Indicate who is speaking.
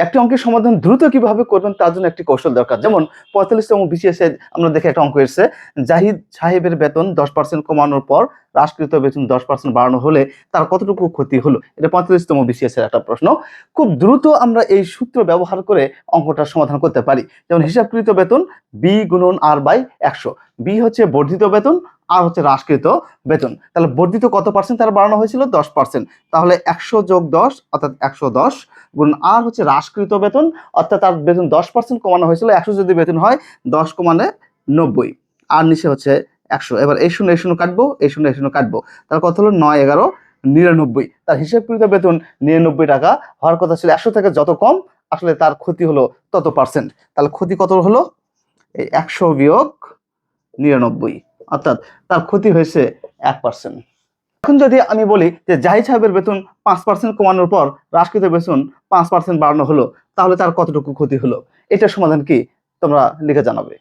Speaker 1: একটি অঙ্কের সমাধান দ্রুত কিভাবে করবেন তার জন্য একটি কৌশল দরকার। যেমন 45তম বিসিএস আমরা দেখে একটা অঙ্ক এসেছে, জাহিদ সাহেবের বেতন 10% কমানোর পর হ্রাসকৃত বেতন 10% বাড়ানো হলে তার কতটুকু ক্ষতি হলো। এটা 45তম বিসিএস এর একটা প্রশ্ন। খুব দ্রুত আমরা এই সূত্র ব্যবহার করে অঙ্কটার সমাধান করতে পারি। যেমন হিসাবকৃত বেতন বি গুণন আর বাই 100। বি হচ্ছে বর্ধিত বেতন, আর হচ্ছে হ্রাসকৃত বেতন। তাহলে বর্ধিত কত পার্সেন্ট তার বাড়ানো হয়েছিল? 10%। তাহলে 100 যোগ 10 অর্থাৎ 110 গুণ আর হচ্ছে হ্রাসকৃত বেতন, অর্থাৎ তার বেতন 10% কমানো হয়েছিল। 100 যদি বেতন হয় 10 কমালে 90, আর নিচে হচ্ছে 100। এবার এই শূন্য কাটবো, এই শূন্য কাটবো, তার কত হলো? 9 11 99। তার হিসাবকৃত বেতন 99 টাকা হওয়ার কথা ছিল। 100 থেকে যত কম আসলে তার ক্ষতি হলো তত পার্সেন্ট। তাহলে ক্ষতি কত হলো? এই 100 বিয়োগ 99, অর্থাৎ তার ক্ষতি হয়েছে 1%। এখন যদি আমি বলি যে জাহিদ সাহেবের বেতন 5% কমানোর পর হ্রাসকৃত বেতন 5% বাড়ানো হলো, তাহলে তার কতটুকু ক্ষতি হলো? এটার সমাধান কি তোমরা লিখে জানাবে।